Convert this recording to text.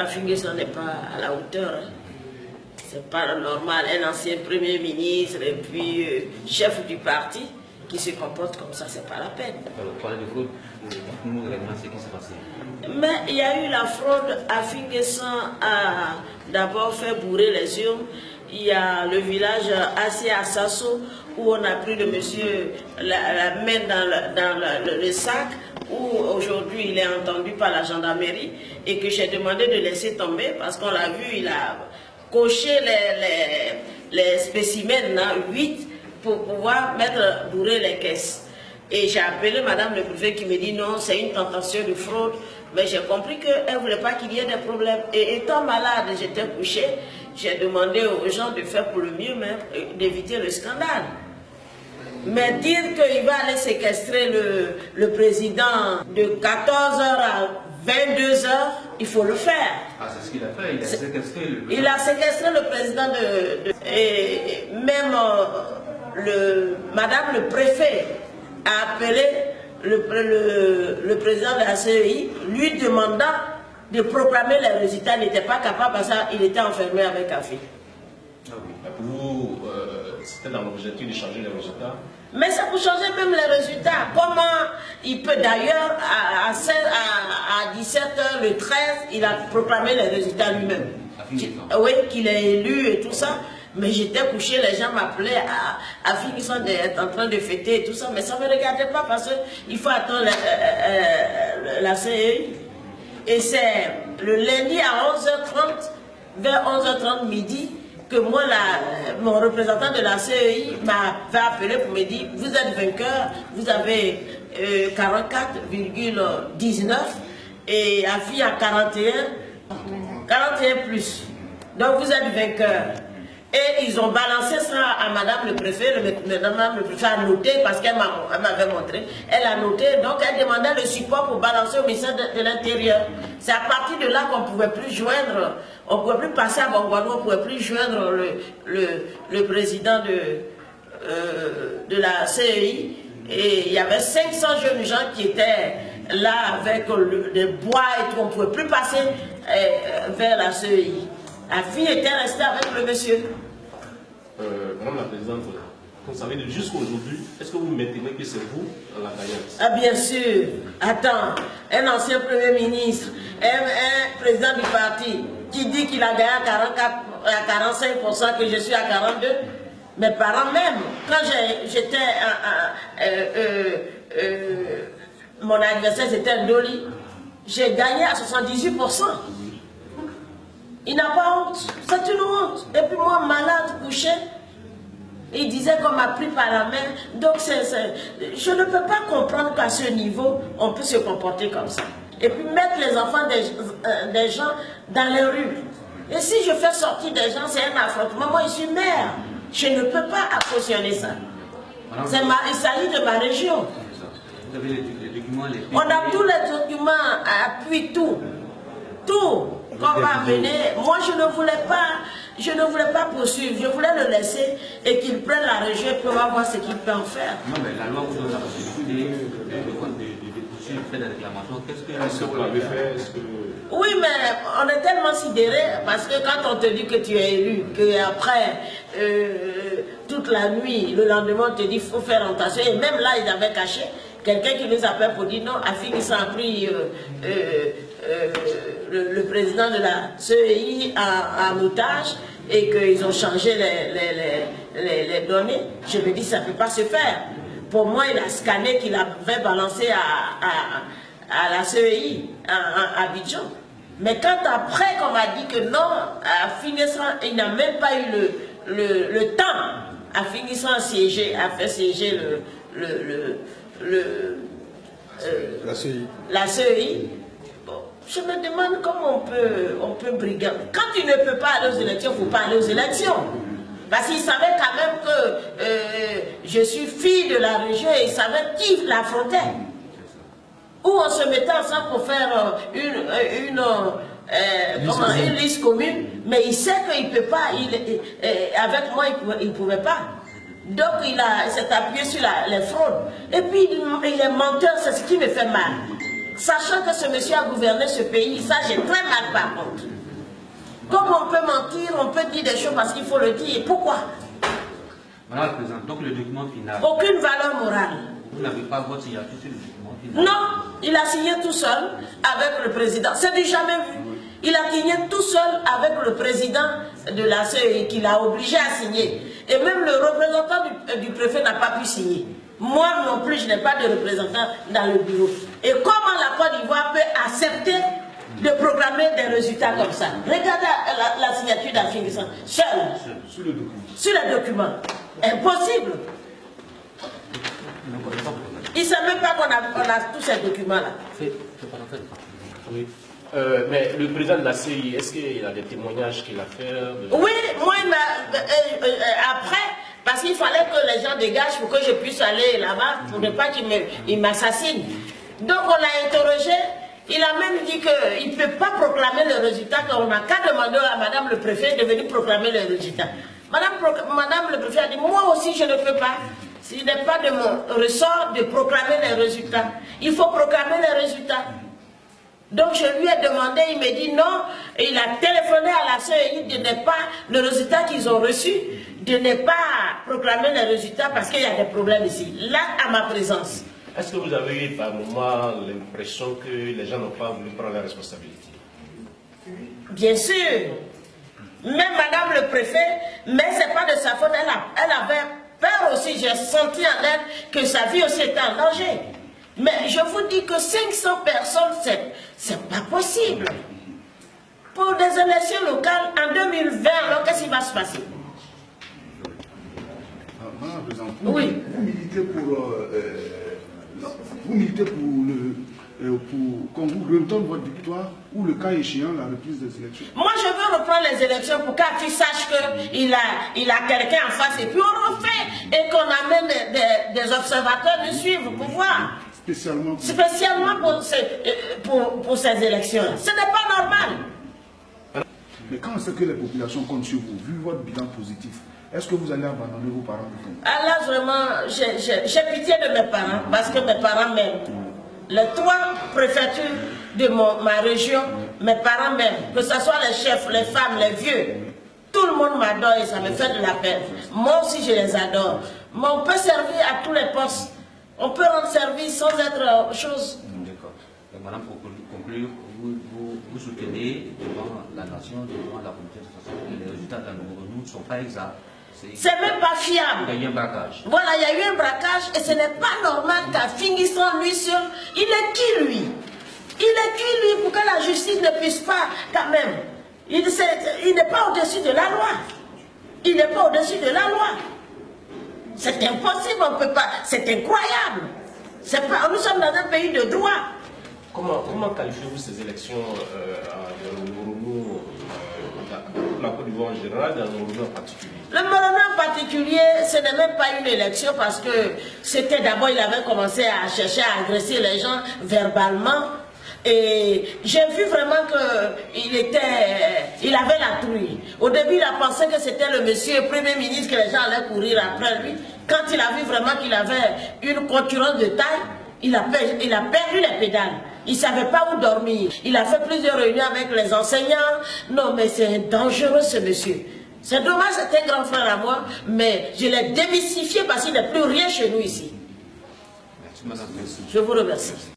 Afinguessan n'est pas à la hauteur. Hein. C'est pas normal. Un ancien premier ministre et puis chef du parti qui se comporte comme ça, c'est pas la peine. Alors, parlez de fraude, dites-nous réellement ce qui s'est passé. Mais il y a eu la fraude. Afinguessan a d'abord fait bourrer les urnes. Il y a le village assez à Sasso où on a pris le monsieur la main dans le sac, où aujourd'hui il est entendu par la gendarmerie et que j'ai demandé de laisser tomber parce qu'on l'a vu, il a coché les spécimens, 8, pour pouvoir bourrer les caisses. Et j'ai appelé madame le préfet qui me dit non, c'est une tentation de fraude. Mais j'ai compris qu'elle ne voulait pas qu'il y ait des problèmes. Et étant malade, j'étais couchée, j'ai demandé aux gens de faire pour le mieux, même d'éviter le scandale. Mais dire qu'il va aller séquestrer le président de 14h à 22h, il faut le faire. Ah, c'est ce qu'il a fait, il a séquestré le président. Il a séquestré le président et même madame le préfet a appelé le président de la CEI, lui demandant de proclamer les résultats. Il n'était pas capable parce qu'il était enfermé avec Afi. Ah oui. Pour vous, c'était dans l'objectif de changer les résultats? Mais c'est pour changer même les résultats. Comment il peut d'ailleurs, à 17h le 13, il a proclamé les résultats lui-même. Oui, qu'il est élu et tout ça. Mais j'étais couché, les gens m'appelaient à Afinguessan d'être en train de fêter et tout ça. Mais ça ne me regardait pas parce qu'il faut attendre la CEI. Et c'est le lundi à 11h30, vers 11h30 midi, que moi, mon représentant de la CEI m'avait appelé pour me dire, vous êtes vainqueur, vous avez 44,19 et Afi a 41 plus. Donc vous êtes vainqueur. Et ils ont balancé ça à madame le préfet. Madame le préfet a noté parce qu'elle m'avait montré. Elle a noté, donc elle demandait le support pour balancer au ministère de l'Intérieur. C'est à partir de là qu'on ne pouvait plus joindre, on ne pouvait plus passer à Bongouano, on ne pouvait plus joindre le président de la CEI. Et il y avait 500 jeunes gens qui étaient là avec des bois et tout. On ne pouvait plus passer vers la CEI. La fille était restée avec le monsieur. Madame la Présidente, vous savez, jusqu'à aujourd'hui, est-ce que vous maintenez que c'est vous la gagnante? Ah bien sûr. Attends, un ancien Premier ministre, un président du parti qui dit qu'il a gagné à 45%, que je suis à 42%. Mes parents même, quand j'étais mon anniversaire c'était un Doli, j'ai gagné à 78%. Il n'a pas honte, c'est une honte. Et puis moi, malade, couché, il disait qu'on m'a pris par la main. Donc je ne peux pas comprendre qu'à ce niveau, on peut se comporter comme ça. Et puis mettre les enfants des gens dans les rues. Et si je fais sortir des gens, c'est un affrontement. Moi, je suis maire. Je ne peux pas cautionner ça. Il s'agit de ma région. Vous avez les documents, on a tous les documents, appui tout. Tout. Qu'on va amener. Moi, je ne voulais pas poursuivre. Je voulais le laisser et qu'il prenne la région et puis on va voir ce qu'il peut en faire. Non, mais la loi vous donne la possibilité de poursuivre, faire des réclamations. Qu'est-ce que vous l'avez fait? Oui, mais on est tellement sidérés parce que quand on te dit que tu es élu, qu'après toute la nuit, le lendemain, on te dit qu'il faut faire rotation. Et même là, ils avaient caché quelqu'un qui nous appelle pour dire non, Afinguessan a pris le président de la CEI en otage et qu'ils ont changé les données. Je me dis ça ne peut pas se faire. Pour moi, il a scanné qu'il avait balancé à la CEI, à Abidjan. Mais quand après qu'on m'a dit que non, Afinguessan, il n'a même pas eu le temps, Afinguessan a fait siéger la CEI. Bon, je me demande comment on peut briguer. Quand tu ne peux pas aller aux élections, il ne faut pas aller aux élections. Parce qu'il savait quand même que je suis fille de la région et il savait qui l'affrontait. Où on se mettait ensemble pour faire une liste commune, mais il sait qu'il ne peut pas, avec moi il ne pouvait pas. Donc il s'est appuyé sur les fraudes. Et puis il est menteur, c'est ce qui me fait mal. sachant que ce monsieur a gouverné ce pays. Ça, j'ai très mal par contre. Comme on peut mentir, on peut dire des choses parce qu'il faut le dire. Pourquoi? Madame la Présidente, donc le document final. Aucune valeur morale. Vous n'avez pas votre signature sur le document final? Non, il a signé tout seul avec le président. C'est du jamais vu. Il a signé tout seul avec le président de la CEI qui l'a obligé à signer. Et même le représentant du préfet n'a pas pu signer. Moi non plus, je n'ai pas de représentant dans le bureau. Et comment la Côte d'Ivoire peut accepter de programmer des résultats comme ça? Regardez la signature d'Affinguessan. Seul. Sur le document. Sur le document. Impossible. Il ne sait même pas qu'on a tous ces documents-là. Oui. Mais le président de la CEI, est-ce qu'il a des témoignages qu'il a fait Oui, moi, après, parce qu'il fallait que les gens dégagent pour que je puisse aller là-bas, pour ne pas qu'ils m'assassinent. Donc on l'a interrogé, il a même dit qu'il ne peut pas proclamer le résultat, qu'on n'a qu'à demander à Madame le préfet de venir proclamer le résultat. Madame le préfet a dit, moi aussi je ne peux pas. Il n'est pas de mon ressort de proclamer les résultats. Il faut proclamer les résultats. Donc je lui ai demandé, il me dit non, et il a téléphoné à la CEI de ne pas, le résultat qu'ils ont reçu, de ne pas proclamer les résultats parce qu'il y a des problèmes ici, là à ma présence. Est-ce que vous avez eu par moment l'impression que les gens n'ont pas voulu prendre la responsabilité? Bien sûr, même Madame le préfet, mais ce n'est pas de sa faute, elle avait peur aussi, j'ai senti en elle que sa vie aussi était en danger. Mais je vous dis que 500 personnes, c'est pas possible. Pour des élections locales en 2020, alors qu'est-ce qui va se passer? Madame la Présidente, oui. Vous militez pour qu'on vous redonne votre victoire ou le cas échéant, la reprise des élections? Moi, je veux reprendre les élections pour qu'Afi sache qu'il a quelqu'un en face et puis on refait et qu'on amène des observateurs nous suivre pour voir. Spécialement pour ces élections. Ce n'est pas normal. Mais quand c'est que les populations comptent sur vous, vu votre bilan positif, est-ce que vous allez abandonner vos parents? Ah là, vraiment, j'ai pitié de mes parents, parce que mes parents m'aiment. Les 3 préfectures de ma région, mes parents m'aiment. Que ce soit les chefs, les femmes, les vieux. Tout le monde m'adore et ça me fait de la peine. Moi aussi, je les adore. Mais on peut servir à tous les postes. On peut rendre service sans être chose. D'accord. Madame, pour conclure, vous soutenez devant la nation, devant la communauté internationale, que les résultats d'Anouronou ne sont pas exacts. C'est même pas fiable. Il y a eu un braquage. Voilà, il y a eu un braquage et ce n'est pas normal qu'Affinguessan lui seul, il est qui lui? Il est qui lui pour que la justice ne puisse pas quand même? Il n'est pas au-dessus de la loi. Il n'est pas au-dessus de la loi. C'est impossible, on ne peut pas. C'est incroyable. Nous sommes dans un pays de droit. Comment qualifiez-vous ces élections à Anouronou, la Côte d'Ivoire en général, et à Anouronou en particulier? Le Morono en particulier, ce n'est même pas une élection parce que c'était d'abord, il avait commencé à chercher à agresser les gens verbalement. Et j'ai vu vraiment qu'il avait la trouille. Au début, il a pensé que c'était le monsieur Premier ministre, que les gens allaient courir après lui. Quand il a vu vraiment qu'il avait une concurrence de taille, il a perdu les pédales. Il ne savait pas où dormir. Il a fait plusieurs réunions avec les enseignants. Non, mais c'est dangereux ce monsieur. C'est dommage, c'est un grand frère à moi, mais je l'ai démystifié parce qu'il n'est plus rien chez nous ici. Merci, madame. Je vous remercie.